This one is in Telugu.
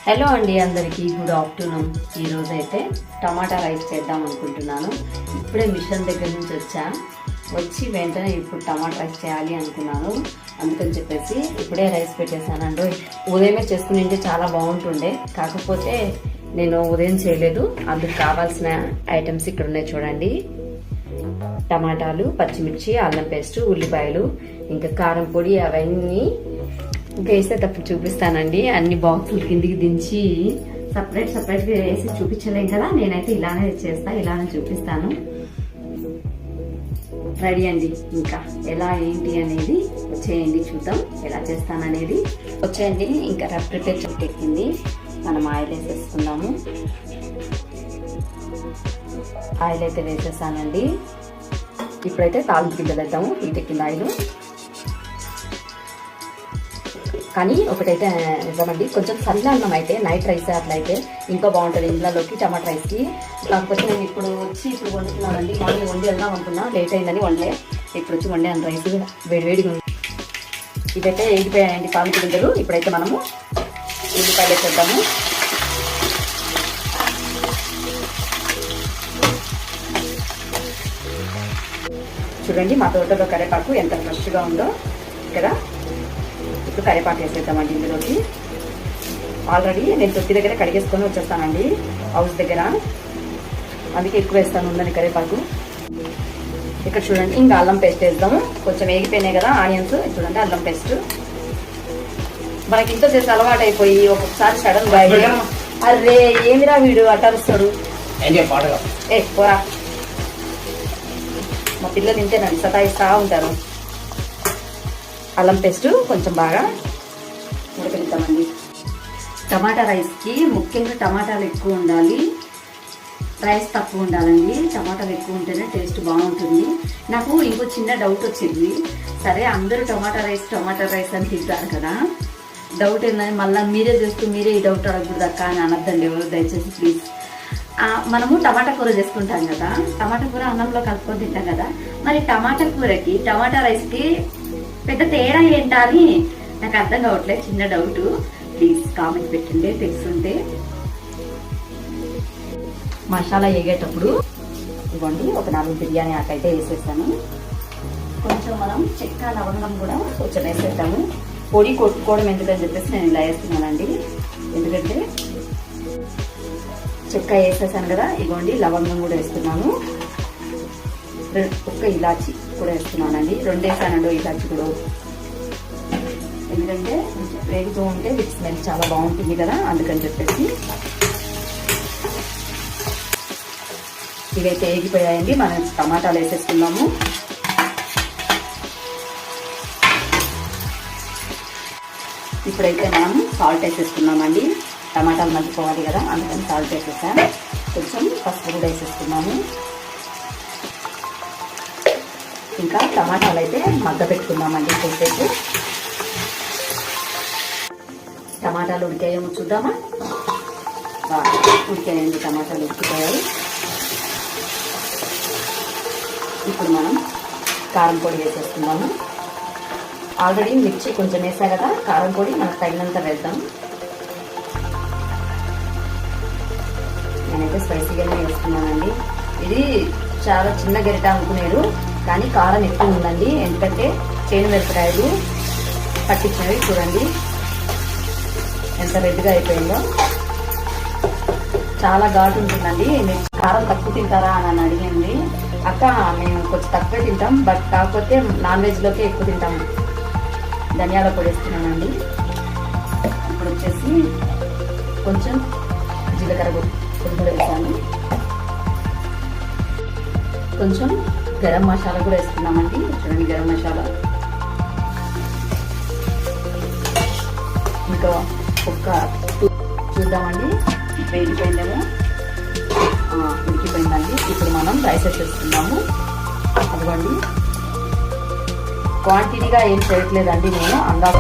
హలో అండి, అందరికీ గుడ్ ఆఫ్టర్నూన్. ఈరోజు అయితే టమాటా రైస్ చేద్దాం అనుకుంటున్నాను. ఇప్పుడే మిషన్ దగ్గర నుంచి వచ్చి వెంటనే ఇప్పుడు టమాటా రైస్ చేయాలి అనుకున్నాను. అందుకని చెప్పేసి ఇప్పుడే రైస్ పెట్టేశానండి. ఉదయమే చేసుకుని ఉంటే చాలా బాగుంటుండే, కాకపోతే నేను ఉదయం చేయలేదు. అందుకు కావాల్సిన ఐటమ్స్ ఇక్కడ ఉన్నాయి చూడండి. టమాటాలు, పచ్చిమిర్చి, అల్లం పేస్ట్, ఉల్లిపాయలు, ఇంకా కారం పొడి, అవన్నీ ఇంకా వేసేటప్పుడు చూపిస్తానండి. అన్ని బాక్సులు కిందికి దించి సపరేట్గా వేసి చూపించలేం కదా, నేనైతే ఇలానే చేస్తా, ఇలానే చూపిస్తాను. రెడీ అండి. ఇంకా ఎలా ఏంటి అనేది వచ్చేయండి, చూద్దాం ఎలా చేస్తాననేది. వచ్చేయండి. ఇంకా ప్రిపేర్ ఎక్కింది. మనం ఆయిల్ వేసేసుకుందాము. ఆయిల్ అయితే వేసేసానండి. ఇప్పుడైతే తాలింపు గింజలు వేద్దాము. ఇంకెక్కింది ఆయిల్. కానీ ఒకటైతే నిజమండి, కొంచెం చల్లన్నం అయితే నైట్ రైస్ అట్లయితే ఇంకా బాగుంటుంది ఇంట్లోకి టమాటా రైస్కి. కాకపోతే నేను ఇప్పుడు వండుతున్నానండి. మార్నింగ్ వండి వెళ్దాం అనుకున్నా, లేట్ అయిందని వండలే. ఇప్పుడు వచ్చి వండే అన్న రైస్ వేడివేడిగా ఉంది. ఇదైతే వేగిపోయాయండి తాలింపు గింజలు. ఇప్పుడైతే మనము ఉల్లిపాయలు వేసేద్దాము. చూడండి మా తోటలో కరివేపాకు ఎంత ఫ్రెష్గా ఉందో కదా. ఇప్పుడు కరివేపాకు వేసేద్దామండి ఇందులోకి. ఆల్రెడీ నేను తొట్టి దగ్గర కడిగేసుకొని వచ్చేస్తానండి, హౌస్ దగ్గర, అందుకే ఎక్కువ వేస్తాను ఉందని కరివేపాకు. ఇక్కడ చూడండి, ఇంకా అల్లం పేస్ట్ వేద్దాము. కొంచెం వేగిపోయినాయి కదా ఆనియన్స్. చూడండి అల్లం పేస్ట్. మనకి ఇంట్లో చేసి అలవాటు అయిపోయి ఒక్కొక్కసారి సడన్ గా అరే ఏమిరా వీడు అటారుస్తాడు, ఏ పోరా. మా పిల్లలు ఇంతేనండి, సతాయిస్తా ఉంటారు. అల్లం పేస్ట్ కొంచెం బాగా ఉడకనిద్దామండి. టమాటా రైస్కి ముఖ్యంగా టమాటాలు ఎక్కువ ఉండాలి, రైస్ తక్కువ ఉండాలండి. టమాటాలు ఎక్కువ ఉంటేనే టేస్ట్ బాగుంటుంది. నాకు ఇంకో చిన్న డౌట్ వచ్చింది. సరే అందరూ టమాటా రైస్ అని తింటారు కదా, డౌట్ ఏందని మళ్ళీ మీరే చేస్తూ మీరే ఈ డౌట్ అడగకూడదు అక్క అని అనద్దండి ఎవరు, దయచేసి ప్లీజ్. మనము టమాటా కూర చేసుకుంటాం కదా, టమాటా కూర అన్నంలో కలుపుకొని తింటాం కదా, మరి టమాటా కూరకి టమాటా రైస్కి పెద్ద తేడా ఏంటా అని నాకు అర్థం కావట్లేదు. చిన్న డౌట్, ప్లీజ్ కామెంట్ పెట్టండి తెలుసుంటే. మసాలా వేగేటప్పుడు ఇవ్వండి ఒక 4 బిర్యానీ ఆకు అయితే వేసేస్తాను. కొంచెం మనం చెక్క లవంగం కూడా కొంచెం వేసేద్దాము. పొడి కొట్టుకోవడం ఎందుకని చెప్పేసి నేను ఇలా వేస్తున్నానండి. ఎందుకంటే చెక్క వేసేసాను కదా. ఇవ్వండి లవంగం కూడా వేస్తున్నాను. ఒక్క ఇలాచి కూడా వేస్తున్నానండి. 2 వేసానండి ఇలాచి కూడా, ఎందుకంటే వేగుతూ ఉంటే వీటి స్మెల్ చాలా బాగుంటుంది కదా, అందుకని చెప్పేసి. ఇవైతే వేగిపోయాయండి. మనం టమాటాలు వేసేసుకున్నాము. ఇప్పుడైతే మనం సాల్ట్ వేసేసుకున్నామండి. టమాటాలు మగ్గిపోవాలి కదా, అందుకని సాల్ట్ వేసేసాను. కొంచెం పసుపు కూడా వేసేసుకున్నాము. ఇంకా టమాటాలు అయితే మగ్గ పెట్టుకుందామండి కొద్దిసేపు. టమాటాలు ఉడికాయేమో చూద్దామా. ఉడికాయండి, టమాటాలు ఉడికిపోయాయి. ఇప్పుడు మనం కారం పొడి వేసేసుకుందాము. ఆల్రెడీ మిర్చి కొంచెం వేసా కదా, కారం పొడి మనకు తగినంత వేద్దాం. నేనైతే స్పైసీగానే వేసుకున్నానండి. ఇది చాలా చిన్న గరిట అనుకునేరు, కానీ కారం ఎక్కువ ఉందండి. ఎందుకంటే చేను మిరపకాయలు పట్టించినవి. చూడండి ఎంత రెడ్గా అయిపోయిందో. చాలా ఘాటు ఉంటుందండి. మీరు కారం తక్కువ తింటారా అని అడిగింది. అక్క మేము కొంచెం తక్కువ తింటాం, బట్ కాకపోతే నాన్ వెజ్లోకే ఎక్కువ తింటాము. ధనియాల పొడి వేస్తున్నానండి. ఇప్పుడు వచ్చేసి కొంచెం జీలకర్ర పొడి కూడా వేసాను. కొంచెం గరం మసాలా కూడా వేస్తున్నామండి. చూడండి గరం మసాలా. ఇంకా ఒక్క చూద్దామండి వేగిపోయిందేమో. ఉడికిపోయిందండి. ఇప్పుడు మనం రైస్ వేసేస్తున్నాము. అదిగోండి క్వాంటిటీగా ఏం చేయట్లేదండి నేను, అందాక